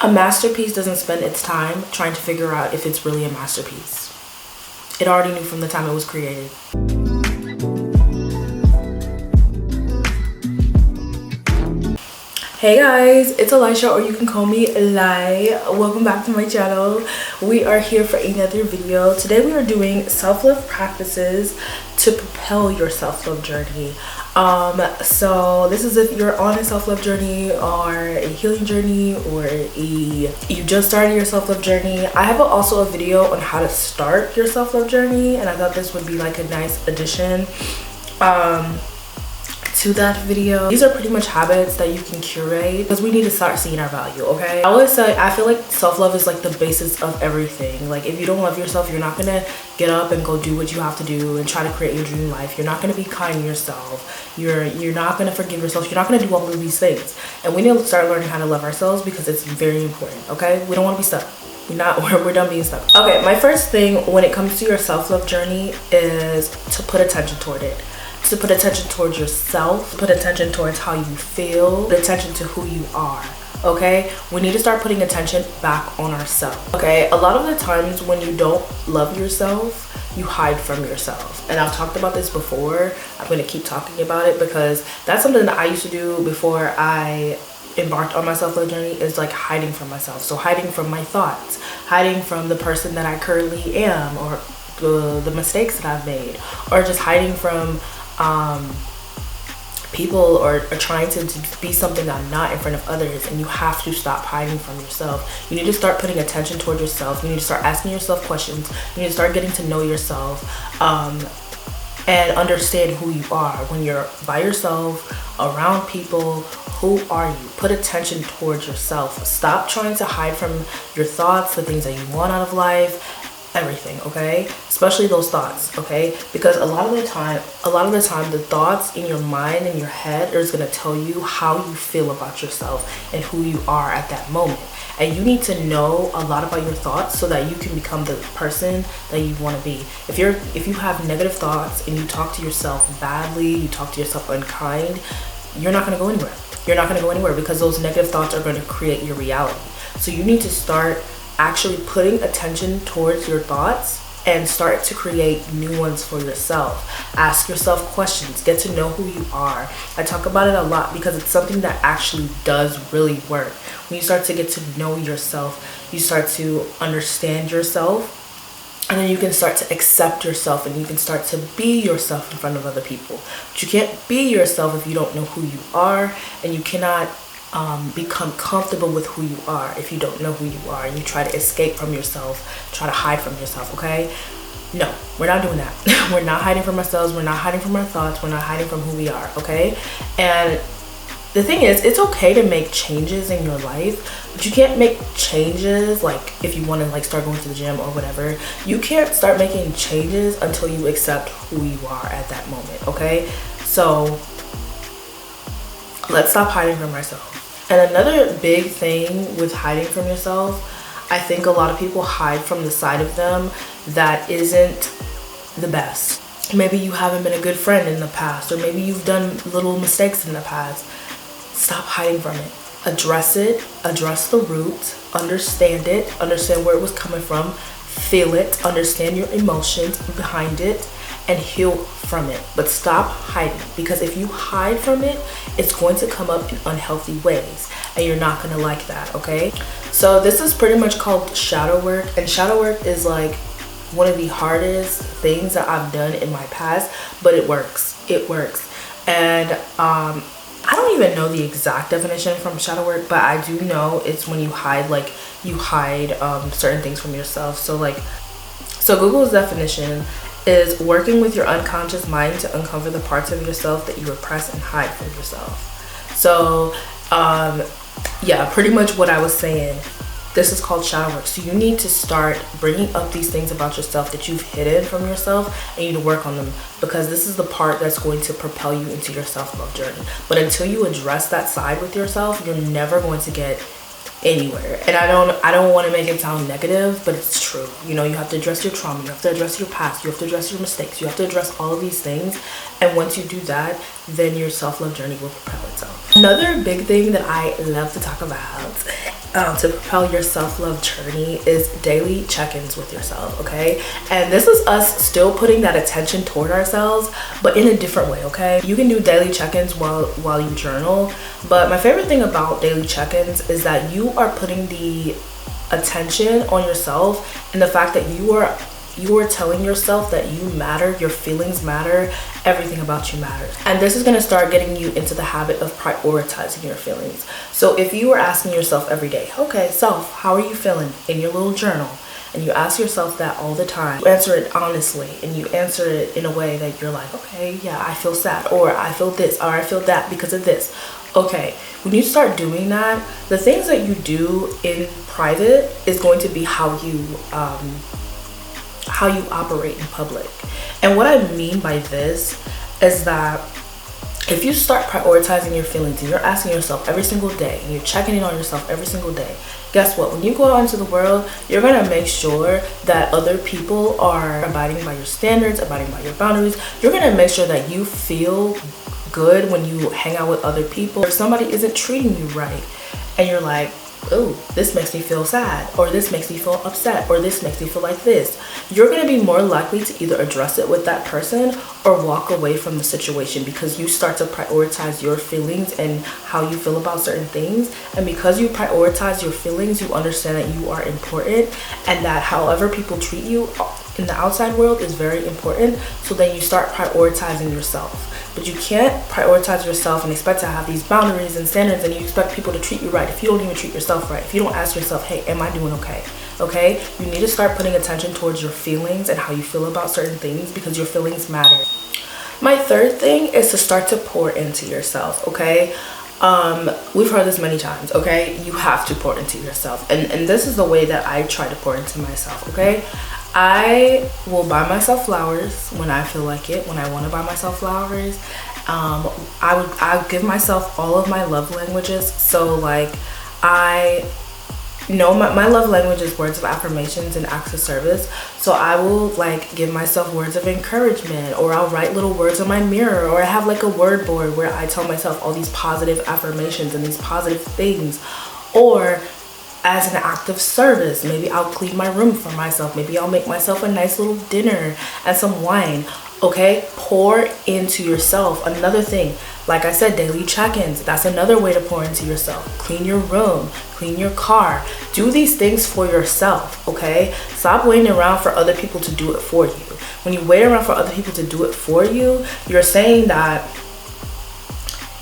A masterpiece doesn't spend its time trying to figure out if it's really a masterpiece. It already knew from the time it was created. Hey guys, it's Aliesha, or you can call me Lai. Welcome back to my channel. We are here for another video. Today we are doing self-love practices to propel your self-love journey. So this is if you're on a self-love journey or a healing journey, or you just started your self-love journey. I have also a video on how to start your self-love journey, and I thought this would be like a nice addition to that video. These are pretty much habits that you can curate because we need to start seeing our value. Okay, I always say I feel like self-love is like the basis of everything. Like if you don't love yourself, you're not gonna get up and go do what you have to do and try to create your dream life. You're not gonna be kind to yourself. You're not gonna forgive yourself. You're not gonna do all of these things. And we need to start learning how to love ourselves because it's very important. Okay, we don't want to be stuck. We're done being stuck. Okay, my first thing when it comes to your self-love journey is to put attention toward it. To put attention towards yourself, put attention towards how you feel, put attention to who you are. Okay, we need to start putting attention back on ourselves. Okay, a lot of the times when you don't love yourself, you hide from yourself. And I've talked about this before. I'm going to keep talking about it because that's something that I used to do before I embarked on my self-love journey, is like hiding from myself. So hiding from my thoughts, hiding from the person that I currently am, or the mistakes that I've made, or just hiding from people, or trying to be something that I'm not in front of others. And you have to stop hiding from yourself. You need to start putting attention toward yourself. You need to start asking yourself questions. You need to start getting to know yourself and understand who you are. When you're by yourself, around people, who are you? Put attention towards yourself. Stop trying to hide from your thoughts, the things that you want out of life, everything. Okay, especially those thoughts. Okay, because a lot of the time the thoughts in your mind and your head is going to tell you how you feel about yourself and who you are at that moment. And you need to know a lot about your thoughts so that you can become the person that you want to be. If you have negative thoughts and you talk to yourself badly, you talk to yourself unkind, you're not going to go anywhere. You're not going to go anywhere because those negative thoughts are going to create your reality. So you need to start actually putting attention towards your thoughts and start to create new ones for yourself. Ask yourself questions. Get to know who you are. I talk about it a lot because it's something that actually does really work. When you start to get to know yourself, you start to understand yourself, and then you can start to accept yourself, and you can start to be yourself in front of other people. But you can't be yourself if you don't know who you are, and you cannot become comfortable with who you are if you don't know who you are and you try to escape from yourself, try to hide from yourself. Okay, no, we're not doing that. We're not hiding from ourselves. We're not hiding from our thoughts. We're not hiding from who we are. Okay, and the thing is, it's okay to make changes in your life, but you can't make changes like if you want to like start going to the gym or whatever. You can't start making changes until you accept who you are at that moment. Okay, so let's stop hiding from ourselves. And another big thing with hiding from yourself, I think a lot of people hide from the side of them that isn't the best. Maybe you haven't been a good friend in the past, or maybe you've done little mistakes in the past. Stop hiding from it. Address it, address the root, understand it, understand where it was coming from, feel it, understand your emotions behind it, and heal from it. But stop hiding, because if you hide from it, it's going to come up in unhealthy ways, and you're not going to like that. Okay, so this is pretty much called shadow work, and shadow work is like one of the hardest things that I've done in my past, but it works. And I don't even know the exact definition from shadow work, but I do know it's when you hide certain things from yourself. So Google's definition is working with your unconscious mind to uncover the parts of yourself that you repress and hide from yourself. So yeah, pretty much what I was saying. This is called shadow work. So you need to start bringing up these things about yourself that you've hidden from yourself, and you need to work on them, because this is the part that's going to propel you into your self-love journey. But until you address that side with yourself, you're never going to get anywhere. And I don't want to make it sound negative, but it's true. You know, you have to address your trauma, you have to address your past, you have to address your mistakes, you have to address all of these things. And once you do that, then your self-love journey will propel itself. Another big thing that I love to talk about to propel your self-love journey is daily check-ins with yourself, okay? And this is us still putting that attention toward ourselves, but in a different way, okay? You can do daily check-ins while you journal, but my favorite thing about daily check-ins is that you are putting the attention on yourself and the fact that you are telling yourself that you matter, your feelings matter, everything about you matters. And this is going to start getting you into the habit of prioritizing your feelings. So if you are asking yourself every day, okay, self, how are you feeling, in your little journal, and you ask yourself that all the time, you answer it honestly, and you answer it in a way that you're like, okay, yeah, I feel sad, or I feel this, or I feel that because of this. Okay, when you start doing that, the things that you do in private is going to be how you operate in public. And what I mean by this is that if you start prioritizing your feelings and you're asking yourself every single day and you're checking in on yourself every single day, guess what? When you go out into the world, you're gonna make sure that other people are abiding by your standards, abiding by your boundaries. You're gonna make sure that you feel good when you hang out with other people. If somebody isn't treating you right and you're like, oh, this makes me feel sad, or this makes me feel upset, or this makes me feel like this, you're going to be more likely to either address it with that person or walk away from the situation, because you start to prioritize your feelings and how you feel about certain things. And because you prioritize your feelings, you understand that you are important and that however people treat you in the outside world is very important. So then you start prioritizing yourself. But you can't prioritize yourself and expect to have these boundaries and standards, and you expect people to treat you right if you don't even treat yourself right. If you don't ask yourself, hey, am I doing okay? Okay? You need to start putting attention towards your feelings and how you feel about certain things, because your feelings matter. My third thing is to start to pour into yourself, okay? We've heard this many times, okay? You have to pour into yourself. And this is the way that I try to pour into myself, okay? I will buy myself flowers when I feel like it, when I want to buy myself flowers. I give myself all of my love languages. So like, I know my love language is words of affirmations and acts of service. So I will like give myself words of encouragement, or I'll write little words on my mirror, or I have like a word board where I tell myself all these positive affirmations and these positive things. Or as an act of service, maybe I'll clean my room for myself. Maybe I'll make myself a nice little dinner and some wine. Okay, pour into yourself. Another thing, like I said, daily check-ins. That's another way to pour into yourself. Clean your room, clean your car. Do these things for yourself, okay? Stop waiting around for other people to do it for you. When you wait around for other people to do it for you, you're saying that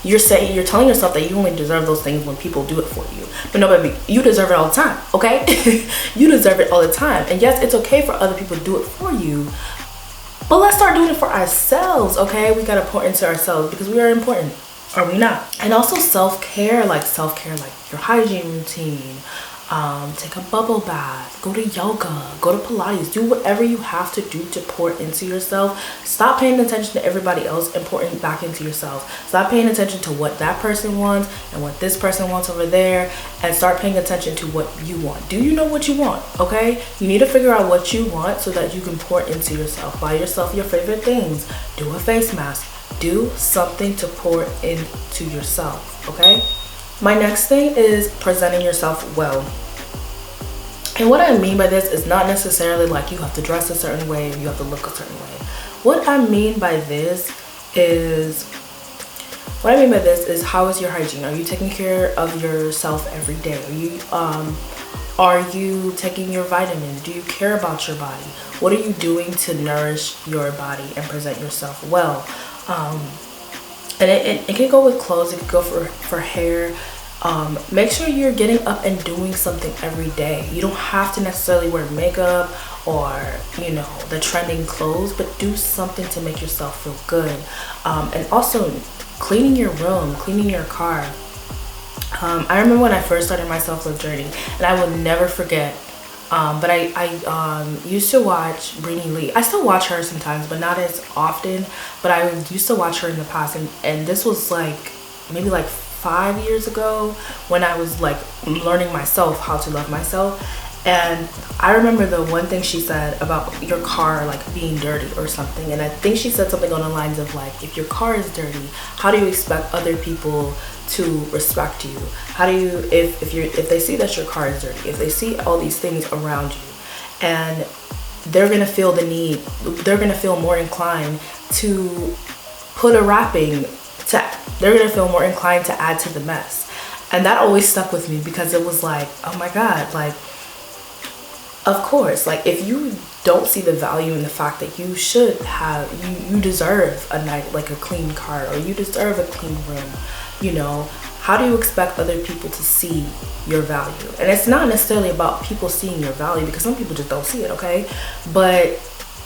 you're telling yourself that you only deserve those things when people do it for you. But no, baby, you deserve it all the time, okay? You deserve it all the time. And yes, it's okay for other people to do it for you, but let's start doing it for ourselves, okay? We gotta pour into ourselves because we are important, are we not? And also self-care like your hygiene routine. Take a bubble bath, go to yoga, go to Pilates, do whatever you have to do to pour into yourself. Stop paying attention to everybody else and pouring back into yourself. Stop paying attention to what that person wants and what this person wants over there, and start paying attention to what you want. Do you know what you want? Okay? You need to figure out what you want so that you can pour into yourself. Buy yourself your favorite things. Do a face mask. Do something to pour into yourself, okay? My next thing is presenting yourself well. And what I mean by this is not necessarily like you have to dress a certain way or you have to look a certain way. What I mean by this is how is your hygiene? Are you taking care of yourself every day? Are you taking your vitamins? Do you care about your body? What are you doing to nourish your body and present yourself well? And it can go with clothes, it can go for hair. Make sure you're getting up and doing something every day. You don't have to necessarily wear makeup or, the trending clothes, but do something to make yourself feel good. And also cleaning your room, cleaning your car. I remember when I first started my self-love journey, and I will never forget, but I used to watch Brittany Lee. I still watch her sometimes, but not as often, but I used to watch her in the past, and this was like maybe like 5 years ago when I was like learning myself how to love myself. And I remember the one thing she said about your car like being dirty or something, and I think she said something on the lines of like, if your car is dirty, how do you expect other people to respect you? How do you, if they see that your car is dirty, if they see all these things around you, and they're gonna feel the need, they're gonna feel more inclined to put a wrapping to, they're gonna feel more inclined to add to the mess. And that always stuck with me, because it was like, oh my God, like, of course, like if you don't see the value in the fact that you should have, you deserve a night, like a clean car, or you deserve a clean room, you know, how do you expect other people to see your value? And it's not necessarily about people seeing your value, because some people just don't see it, okay? But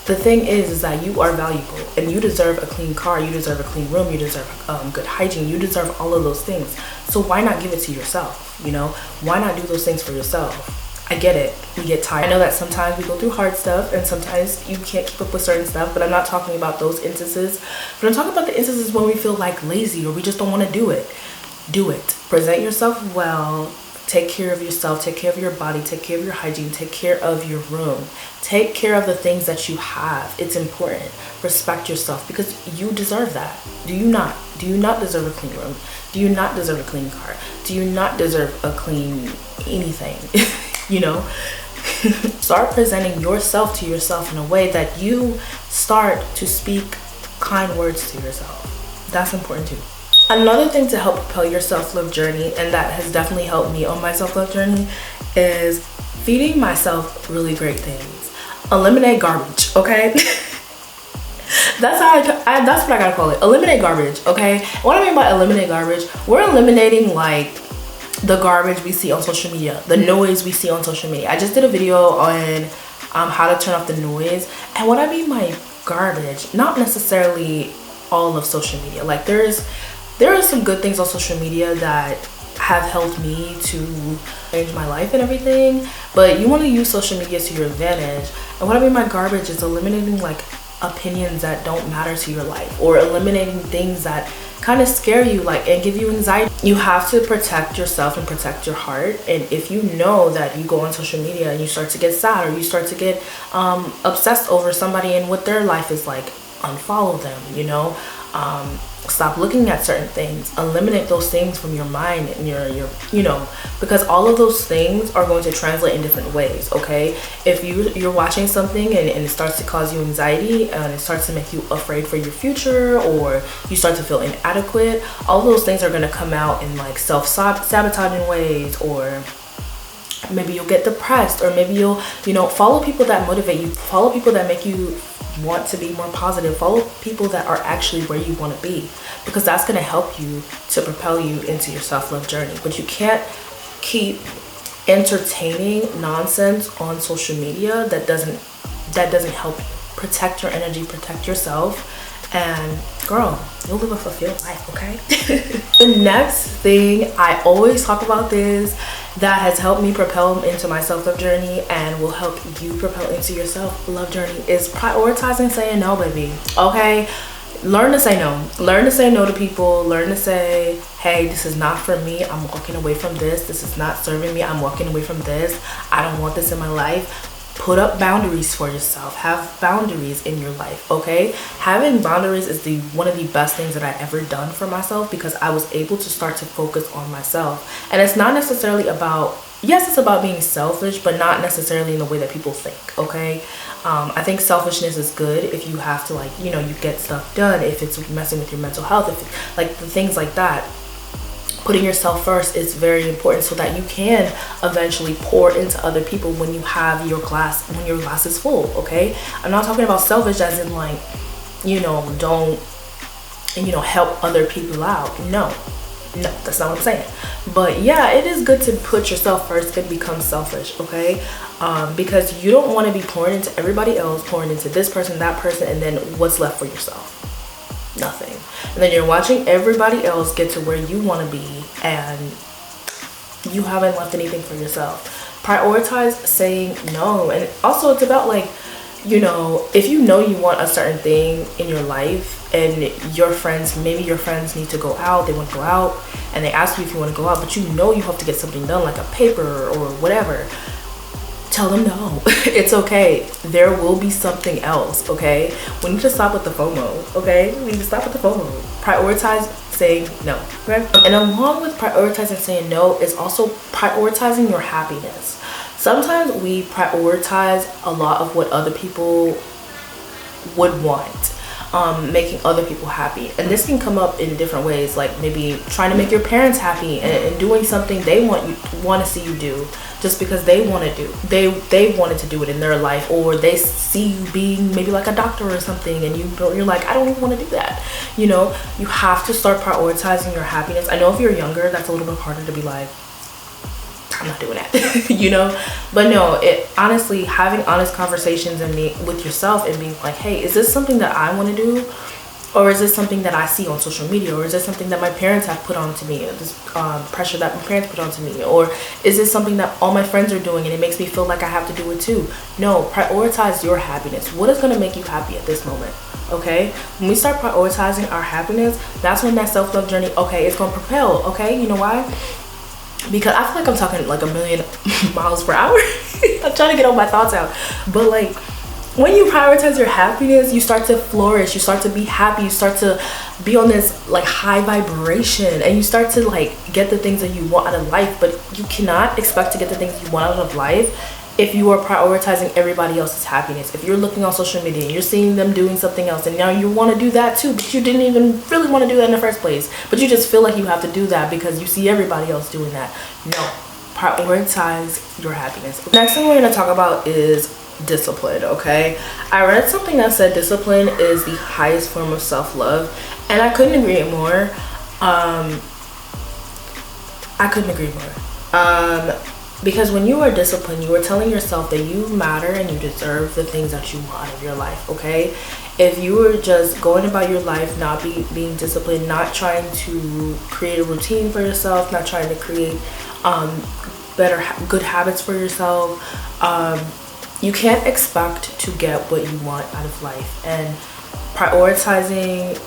the thing is that you are valuable, and you deserve a clean car, you deserve a clean room, you deserve good hygiene, you deserve all of those things. So why not give it to yourself, you know? Why not do those things for yourself? I get it, we get tired. I know that sometimes we go through hard stuff, and sometimes you can't keep up with certain stuff, but I'm not talking about those instances. But I'm talking about the instances when we feel like lazy, or we just don't want to do it. Do it. Present yourself well. Take care of yourself, take care of your body, take care of your hygiene, take care of your room. Take care of the things that you have. It's important. Respect yourself, because you deserve that. Do you not? Do you not deserve a clean room? Do you not deserve a clean car? Do you not deserve a clean anything? You know? Start presenting yourself to yourself in a way that you start to speak kind words to yourself. That's important too. Another thing to help propel your self-love journey, and that has definitely helped me on my self-love journey, is feeding myself really great things. Eliminate garbage, okay? That's how that's what I gotta call it. Eliminate garbage, okay? What I mean by eliminate garbage, we're eliminating like the garbage we see on social media, the noise we see on social media. I just did a video on how to turn off the noise, and what I mean by garbage, not necessarily all of social media. Like there are some good things on social media that have helped me to change my life and everything, but you want to use social media to your advantage. And what I mean by garbage is eliminating like opinions that don't matter to your life, or eliminating things that kind of scare you, like, and give you anxiety. You have to protect yourself and protect your heart. And if you know that you go on social media and you start to get sad, or you start to get obsessed over somebody and what their life is like, unfollow them, you know. Stop looking at certain things. Eliminate those things from your mind and your you know, because all of those things are going to translate in different ways, okay? If you're watching something and it starts to cause you anxiety, and it starts to make you afraid for your future, or you start to feel inadequate, all those things are going to come out in like self-sabotaging ways, or maybe you'll get depressed, or maybe you'll, you know, follow people that motivate you, follow people that make you want to be more positive, follow people that are actually where you want to be, because that's going to help you to propel you into your self-love journey. But you can't keep entertaining nonsense on social media that doesn't help you. Protect your energy, protect yourself, and girl, you'll live a fulfilled life, okay? The next thing, I always talk about this, that has helped me propel into my self-love journey and will help you propel into your self-love journey, is prioritizing saying no, baby, okay? Learn to say no. Learn to say no to people. Learn to say, hey, this is not for me, I'm walking away from this. This is not serving me, I'm walking away from this. I don't want this in my life. Put up boundaries for yourself. Have boundaries in your life, okay? Having boundaries is one of the best things that I've ever done for myself, because I was able to start to focus on myself. And it's not necessarily about, yes, it's about being selfish, but not necessarily in the way that people think, okay? I think selfishness is good if you have to, like, you know, you get stuff done, if it's messing with your mental health, if it's, like, the things like that. Putting yourself first is very important, so that you can eventually pour into other people when you have your glass, when your glass is full, okay? I'm not talking about selfish as in like, you know, don't, you know, help other people out. No, that's not what I'm saying. But yeah, it is good to put yourself first and become selfish, okay? Because you don't want to be pouring into everybody else, pouring into this person, that person, and then what's left for yourself? Nothing. And then you're watching everybody else get to where you want to be, and you haven't left anything for yourself. Prioritize saying no. And also, it's about, like, you know, if you know you want a certain thing in your life, and your friends, maybe your friends need to go out, they want to go out, and they ask you if you want to go out, but you know you have to get something done, like a paper or whatever. tell them no. It's okay. There will be something else, okay? We need to stop with the FOMO, okay? We need to stop with the FOMO. Prioritize saying no, okay? And along with prioritizing saying no is also prioritizing your happiness. Sometimes we prioritize a lot of what other people would want, making other people happy, and this can come up in different ways, like maybe trying to make your parents happy and doing something they want to see you do just because they wanted to do it in their life, or they see you being maybe like a doctor or something, and you're like, I don't even want to do that. You know, you have to start prioritizing your happiness. I know if you're younger, that's a little bit harder to be like, I'm not doing that. You know, but no, it honestly, having honest conversations and with yourself and being like, hey, is this something that I want to do, or is this something that I see on social media, or is this something that my parents have put onto me, this pressure that my parents put onto me, or is this something that all my friends are doing and it makes me feel like I have to do it too? No, prioritize your happiness. What is going to make you happy at this moment? Okay, when we start prioritizing our happiness, that's when that self-love journey, okay, it's going to propel. Okay, you know why? Because I feel like I'm talking like a million miles per hour. I'm trying to get all my thoughts out. But like, when you prioritize your happiness, you start to flourish, you start to be happy, you start to be on this like high vibration, and you start to like get the things that you want out of life. But you cannot expect to get the things you want out of life if you are prioritizing everybody else's happiness. If you're looking on social media and you're seeing them doing something else, and now you want to do that too, but you didn't even really want to do that in the first place, but you just feel like you have to do that because you see everybody else doing that. No, prioritize your happiness. Next thing we're going to talk about is discipline. Okay, I read something that said discipline is the highest form of self-love, and I couldn't agree more. Because when you are disciplined, you are telling yourself that you matter and you deserve the things that you want out of your life, okay? If you are just going about your life not being disciplined, not trying to create a routine for yourself, not trying to create good habits for yourself, you can't expect to get what you want out of life. And prioritizing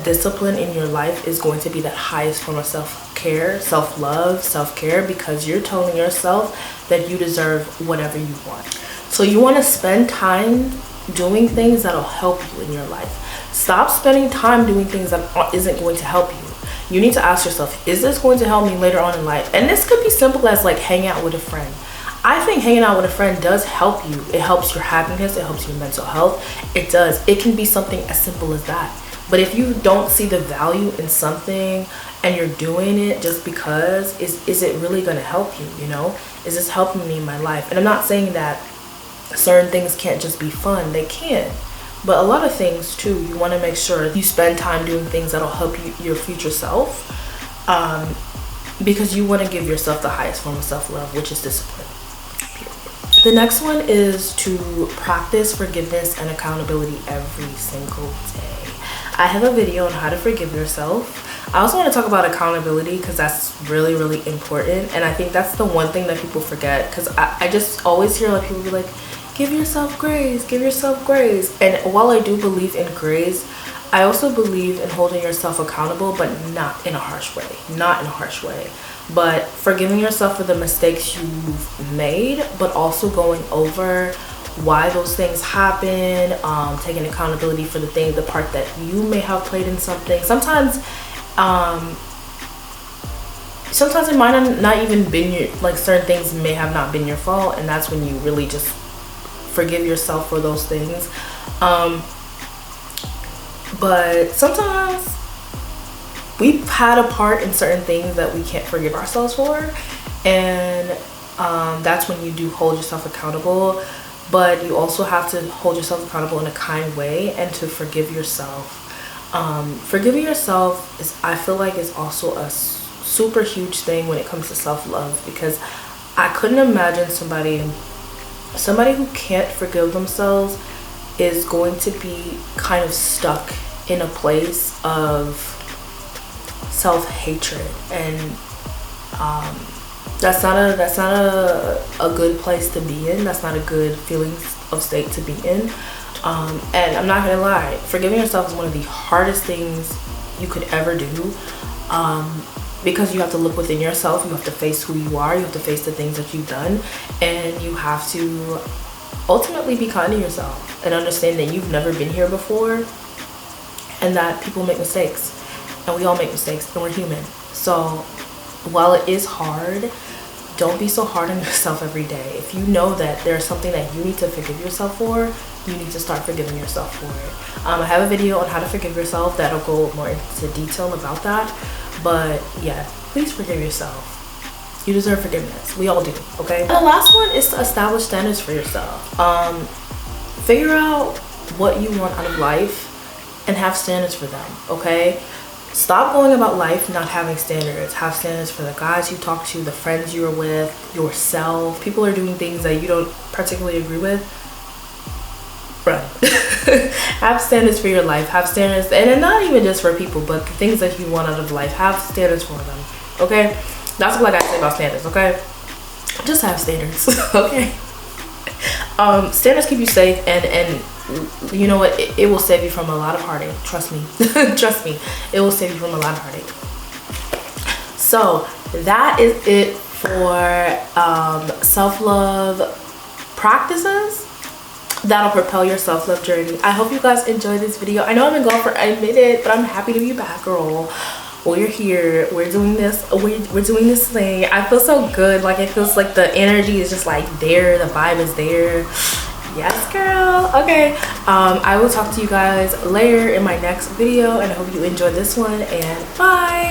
discipline in your life is going to be that highest form of self-care, self-love, self-care, because you're telling yourself that you deserve whatever you want. So you want to spend time doing things that'll help you in your life. Stop spending time doing things that isn't going to help you. You need to ask yourself, is this going to help me later on in life? And this could be simple as like hanging out with a friend. I think hanging out with a friend does help you. It helps your happiness, it helps your mental health. It does. It can be something as simple as that. But if you don't see the value in something and you're doing it just because, is it really going to help you, you know? Is this helping me in my life? And I'm not saying that certain things can't just be fun. They can. But a lot of things too, you want to make sure you spend time doing things that'll help you, your future self, because you want to give yourself the highest form of self-love, which is discipline. The next one is to practice forgiveness and accountability every single day. I have a video on how to forgive yourself. I also want to talk about accountability because that's really, really important. And I think that's the one thing that people forget, because I just always hear like people be like, give yourself grace, give yourself grace. And while I do believe in grace, I also believe in holding yourself accountable, but not in a harsh way. Not in a harsh way. But forgiving yourself for the mistakes you've made, but also going over why those things happen, taking accountability for the part that you may have played in something. Sometimes it might not even been certain things may have not been your fault, and that's when you really just forgive yourself for those things. But sometimes we've had a part in certain things that we can't forgive ourselves for, and that's when you do hold yourself accountable. But you also have to hold yourself accountable in a kind way and to forgive yourself. Forgiving yourself I feel like is also a super huge thing when it comes to self-love, because I couldn't imagine somebody who can't forgive themselves is going to be kind of stuck in a place of self-hatred, and that's not a good place to be in. That's not a good feeling of state to be in. And I'm not gonna lie, forgiving yourself is one of the hardest things you could ever do, because you have to look within yourself. You have to face who you are. You have to face the things that you've done, and you have to ultimately be kind to yourself and understand that you've never been here before, and that people make mistakes, and we all make mistakes, and we're human. So while it is hard, don't be so hard on yourself every day. If you know that there's something that you need to forgive yourself for, you need to start forgiving yourself for it. I have a video on how to forgive yourself that'll go more into detail about that. But yeah, please forgive yourself. You deserve forgiveness. We all do, okay? And the last one is to establish standards for yourself. Figure out what you want out of life and have standards for them, okay? Stop going about life not having standards. Have standards for the guys you talk to, the friends you're with, yourself. People are doing things that you don't particularly agree with. Run. Have standards for your life. Have standards, and not even just for people, but the things that you want out of life. Have standards for them, okay? That's what I gotta say about standards, okay? Just have standards, okay? Standards keep you safe, and you know what? It will save you from a lot of heartache. Trust me. Trust me. It will save you from a lot of heartache. So that is it for self-love practices that'll propel your self-love journey. I hope you guys enjoyed this video. I know I've been gone for a minute, but I'm happy to be back, girl. We're here. We're doing this. We're doing this thing. I feel so good. Like, it feels like the energy is just like there. The vibe is there. Yes, girl. Okay. I will talk to you guys later in my next video, and I hope you enjoyed this one, and bye.